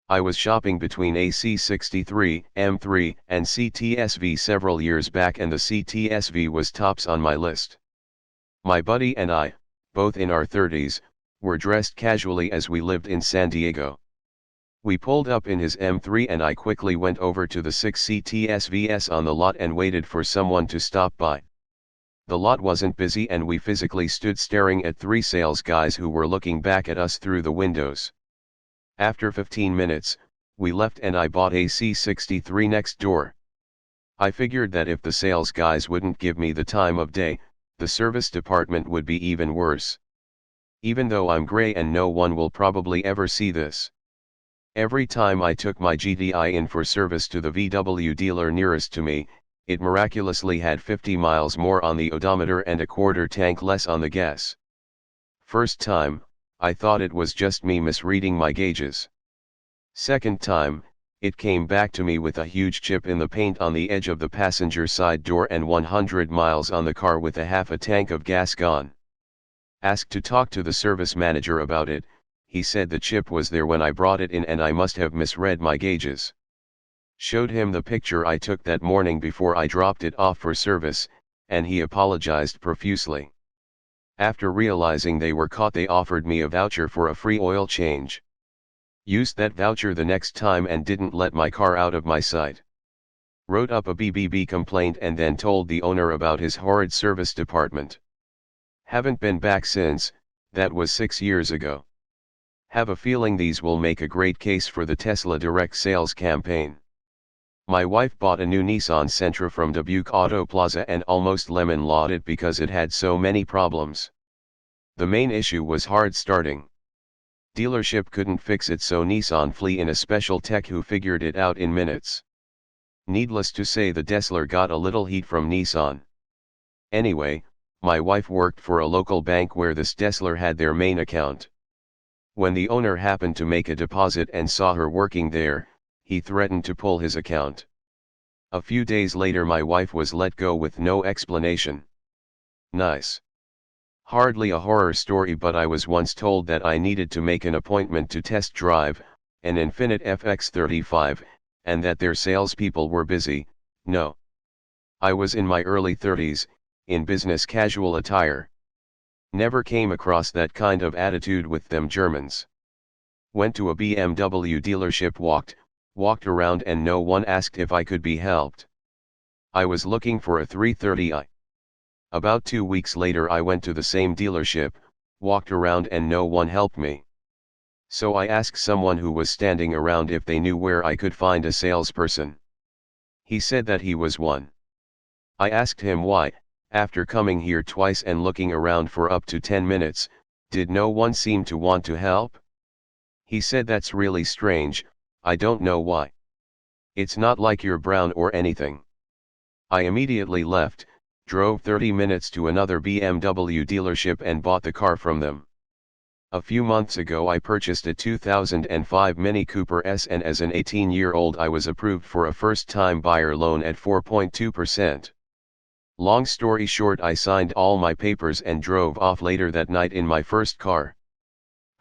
I was shopping between a C63, M3, and CTSV several years back, and the CTSV was tops on my list. My buddy and I, both in our 30s, were dressed casually as we lived in San Diego. We pulled up in his M3 and I quickly went over to the 6 CTSVs on the lot and waited for someone to stop by. The lot wasn't busy and we physically stood staring at 3 sales guys who were looking back at us through the windows. After 15 minutes, we left and I bought a C63 next door. I figured that if the sales guys wouldn't give me the time of day, the service department would be even worse. Even though I'm gray and no one will probably ever see this. Every time I took my GTI in for service to the VW dealer nearest to me, it miraculously had 50 miles more on the odometer and a quarter tank less on the gas. First time, I thought it was just me misreading my gauges. Second time, it came back to me with a huge chip in the paint on the edge of the passenger side door and 100 miles on the car with a half a tank of gas gone. Asked to talk to the service manager about it, he said the chip was there when I brought it in and I must have misread my gauges. Showed him the picture I took that morning before I dropped it off for service, and he apologized profusely. After realizing they were caught, they offered me a voucher for a free oil change. Used that voucher the next time and didn't let my car out of my sight. Wrote up a BBB complaint and then told the owner about his horrid service department. Haven't been back since. That was 6 years ago. Have a feeling these will make a great case for the Tesla direct sales campaign. My wife bought a new Nissan Sentra from Dubuque Auto Plaza and almost lemon-lawed it because it had so many problems. The main issue was hard starting. Dealership couldn't fix it, so Nissan flew in a special tech who figured it out in minutes. Needless to say, the Tesla got a little heat from Nissan. Anyway, my wife worked for a local bank where this Tesla had their main account. When the owner happened to make a deposit and saw her working there, he threatened to pull his account. A few days later my wife was let go with no explanation. Nice. Hardly a horror story, but I was once told that I needed to make an appointment to test drive an Infiniti FX35, and that their salespeople were busy. No. I was in my early 30s, in business casual attire. Never came across that kind of attitude with them Germans. Went to a BMW dealership, walked around and no one asked if I could be helped. I was looking for a 330i. About 2 weeks later I went to the same dealership, walked around and no one helped me. So I asked someone who was standing around if they knew where I could find a salesperson. He said that he was one. I asked him why. After coming here twice and looking around for up to 10 minutes, did no one seem to want to help? He said that's really strange, I don't know why. It's not like you're brown or anything. I immediately left, drove 30 minutes to another BMW dealership and bought the car from them. A few months ago I purchased a 2005 Mini Cooper S, and as an 18-year-old I was approved for a first-time buyer loan at 4.2%. Long story short, I signed all my papers and drove off later that night in my first car.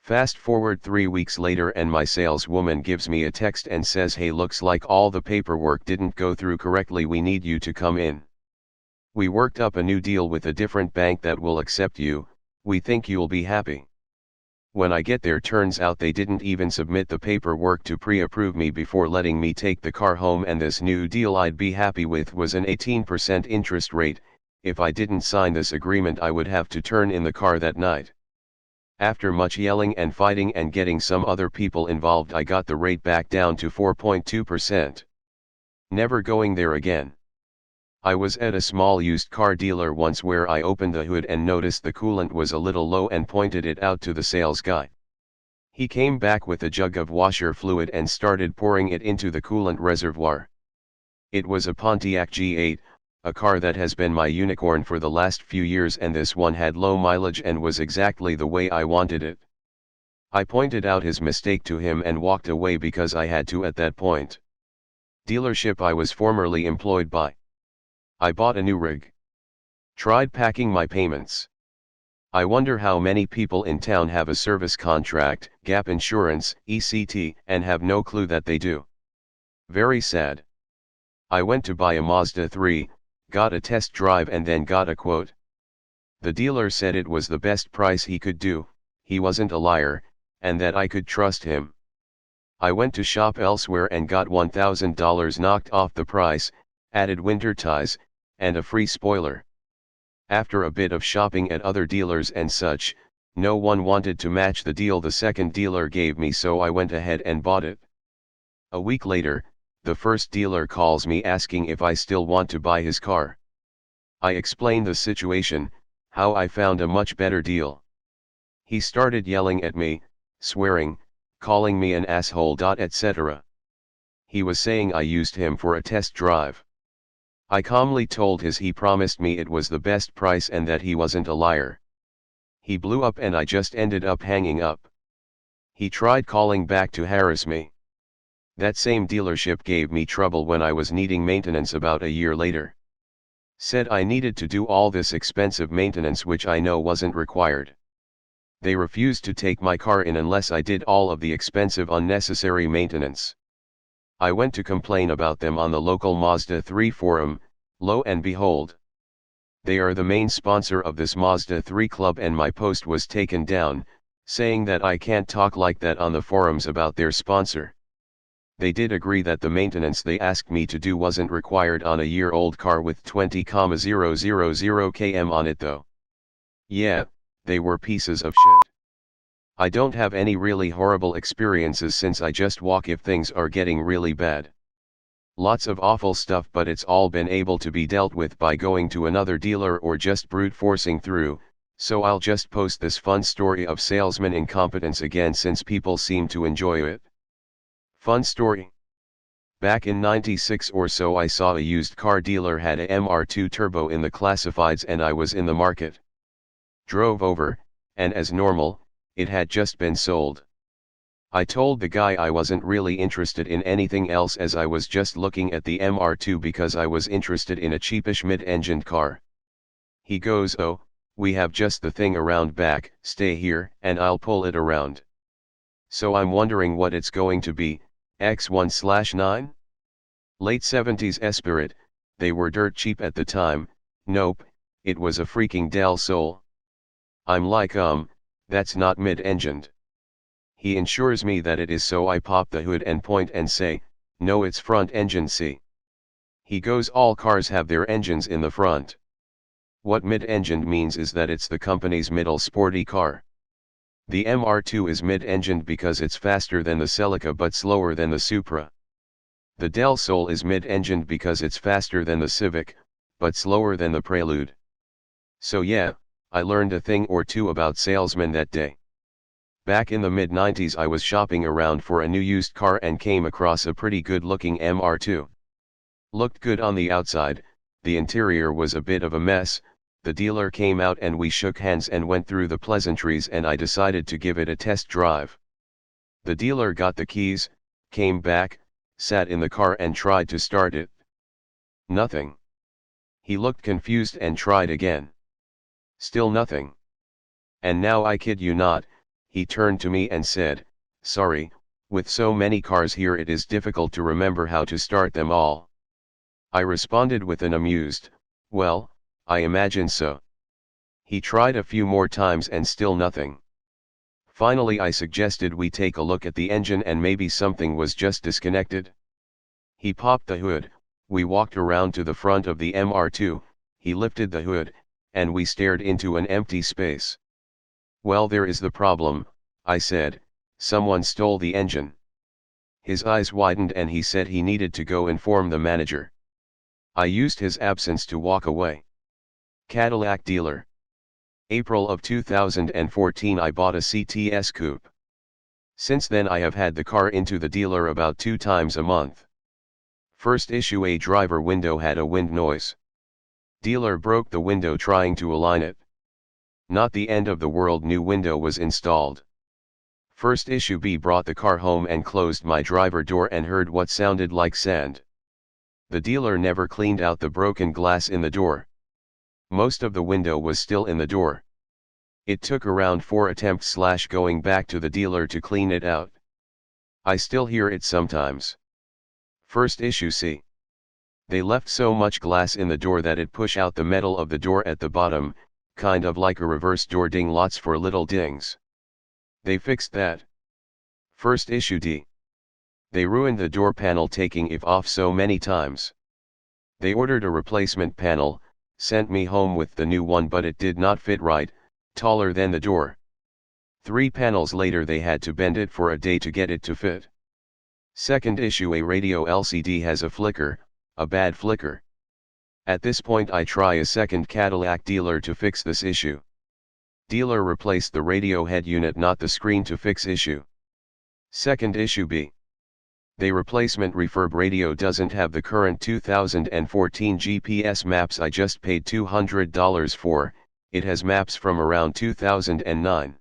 Fast forward 3 weeks later and my saleswoman gives me a text and says, "Hey, looks like all the paperwork didn't go through correctly, we need you to come in. We worked up a new deal with a different bank that will accept you, we think you'll be happy." When I get there, turns out they didn't even submit the paperwork to pre-approve me before letting me take the car home, and this new deal I'd be happy with was an 18% interest rate. If I didn't sign this agreement I would have to turn in the car that night. After much yelling and fighting and getting some other people involved, I got the rate back down to 4.2%. Never going there again. I was at a small used car dealer once where I opened the hood and noticed the coolant was a little low and pointed it out to the sales guy. He came back with a jug of washer fluid and started pouring it into the coolant reservoir. It was a Pontiac G8, a car that has been my unicorn for the last few years, and this one had low mileage and was exactly the way I wanted it. I pointed out his mistake to him and walked away because I had to at that point. Dealership I was formerly employed by. I bought a new rig. Tried packing my payments. I wonder how many people in town have a service contract, gap insurance, ECT, and have no clue that they do. Very sad. I went to buy a Mazda 3, got a test drive and then got a quote. The dealer said it was the best price he could do, he wasn't a liar, and that I could trust him. I went to shop elsewhere and got $1,000 knocked off the price, added winter tires, and a free spoiler. After a bit of shopping at other dealers and such, no one wanted to match the deal the second dealer gave me, so I went ahead and bought it. A week later, the first dealer calls me asking if I still want to buy his car. I explained the situation, how I found a much better deal. He started yelling at me, swearing, calling me an asshole, etc. He was saying I used him for a test drive. I calmly told he promised me it was the best price and that he wasn't a liar. He blew up and I just ended up hanging up. He tried calling back to harass me. That same dealership gave me trouble when I was needing maintenance about a year later. Said I needed to do all this expensive maintenance which I know wasn't required. They refused to take my car in unless I did all of the expensive unnecessary maintenance. I went to complain about them on the local Mazda 3 forum, lo and behold. They are the main sponsor of this Mazda 3 club and my post was taken down, saying that I can't talk like that on the forums about their sponsor. They did agree that the maintenance they asked me to do wasn't required on a year-old car with 20,000 km on it though. Yeah, they were pieces of shit. I don't have any really horrible experiences since I just walk if things are getting really bad. Lots of awful stuff, but it's all been able to be dealt with by going to another dealer or just brute forcing through, so I'll just post this fun story of salesman incompetence again since people seem to enjoy it. Fun story. Back in '96 or so I saw a used car dealer had a MR2 Turbo in the classifieds and I was in the market. Drove over, and as normal, it had just been sold. I told the guy I wasn't really interested in anything else as I was just looking at the MR2 because I was interested in a cheapish mid-engined car. He goes, "Oh, we have just the thing around back, stay here, and I'll pull it around." So I'm wondering what it's going to be, X1/9? Late 70s Esprit, they were dirt cheap at the time. Nope, it was a freaking Del Sol. I'm like, that's not mid-engined. He ensures me that it is, so I pop the hood and point and say, "No, it's front engine, see." He goes, "All cars have their engines in the front." What mid-engined means is that it's the company's middle sporty car. The MR2 is mid-engined because it's faster than the Celica but slower than the Supra. The Del Sol is mid-engined because it's faster than the Civic, but slower than the Prelude. So yeah, I learned a thing or two about salesmen that day. Back in the mid-90s I was shopping around for a new used car and came across a pretty good-looking MR2. Looked good on the outside, the interior was a bit of a mess. The dealer came out and we shook hands and went through the pleasantries and I decided to give it a test drive. The dealer got the keys, came back, sat in the car and tried to start it. Nothing. He looked confused and tried again. Still nothing. And now I kid you not, he turned to me and said, "Sorry, with so many cars here it is difficult to remember how to start them all." I responded with an amused, "Well, I imagine so." He tried a few more times and still nothing. Finally I suggested we take a look at the engine and maybe something was just disconnected. He popped the hood, we walked around to the front of the MR2, he lifted the hood, and we stared into an empty space. "Well, there is the problem," I said, "someone stole the engine." His eyes widened and he said he needed to go inform the manager. I used his absence to walk away. Cadillac dealer. April of 2014 I bought a CTS coupe. Since then I have had the car into the dealer about 2 times a month. First issue, a driver window had a wind noise. Dealer broke the window trying to align it. Not the end of the world, new window was installed. First issue, B, brought the car home and closed my driver door and heard what sounded like sand. The dealer never cleaned out the broken glass in the door. Most of the window was still in the door. It took around 4 attempts / going back to the dealer to clean it out. I still hear it sometimes. First issue C. They left so much glass in the door that it push out the metal of the door at the bottom, kind of like a reverse door ding, lots for little dings. They fixed that. First issue D. They ruined the door panel taking it off so many times. They ordered a replacement panel, sent me home with the new one, but it did not fit right, taller than the door. 3 panels later they had to bend it for a day to get it to fit. Second issue, a radio LCD has a flicker, a bad flicker. At this point I try a second Cadillac dealer to fix this issue. Dealer replaced the radio head unit, not the screen, to fix issue. Second issue B. They replacement refurb radio doesn't have the current 2014 GPS maps I just paid $200 for, it has maps from around 2009.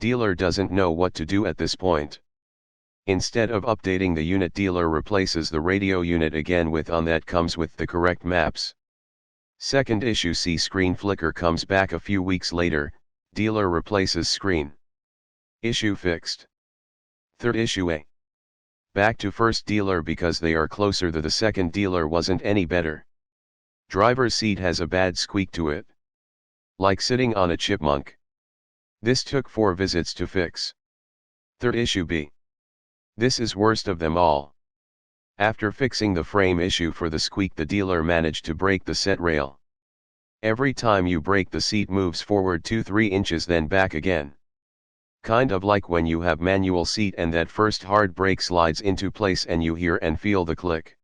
Dealer doesn't know what to do at this point. Instead of updating the unit, dealer replaces the radio unit again with one that comes with the correct maps. Second issue C. Screen flicker comes back a few weeks later, dealer replaces screen. Issue fixed. Third issue A. Back to first dealer because they are closer. The second dealer wasn't any better. Driver's seat has a bad squeak to it. Like sitting on a chipmunk. This took 4 visits to fix. Third issue B. This is worst of them all. After fixing the frame issue for the squeak, the dealer managed to break the set rail. Every time you break, the seat moves forward 2-3 inches then back again. Kind of like when you have manual seat and that first hard brake slides into place and you hear and feel the click.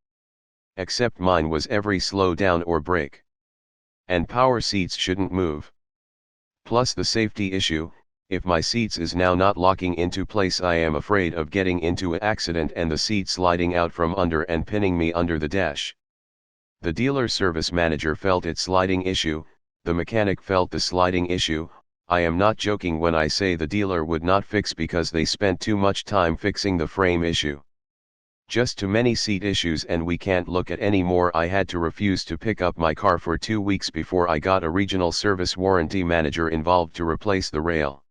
Except mine was every slow down or brake. And power seats shouldn't move. Plus the safety issue, if my seats is now not locking into place, I am afraid of getting into an accident and the seat sliding out from under and pinning me under the dash. The dealer service manager felt its sliding issue, the mechanic felt the sliding issue. I am not joking when I say the dealer would not fix because they spent too much time fixing the frame issue. Just too many seat issues and we can't look at any more. I had to refuse to pick up my car for 2 weeks before I got a regional service warranty manager involved to replace the rail.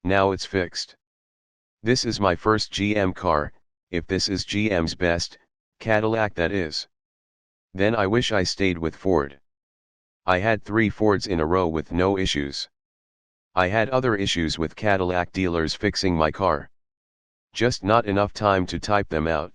Now it's fixed. This is my first GM car, if this is GM's best, Cadillac that is. Then I wish I stayed with Ford. I had 3 Fords in a row with no issues. I had other issues with Cadillac dealers fixing my car. Just not enough time to type them out.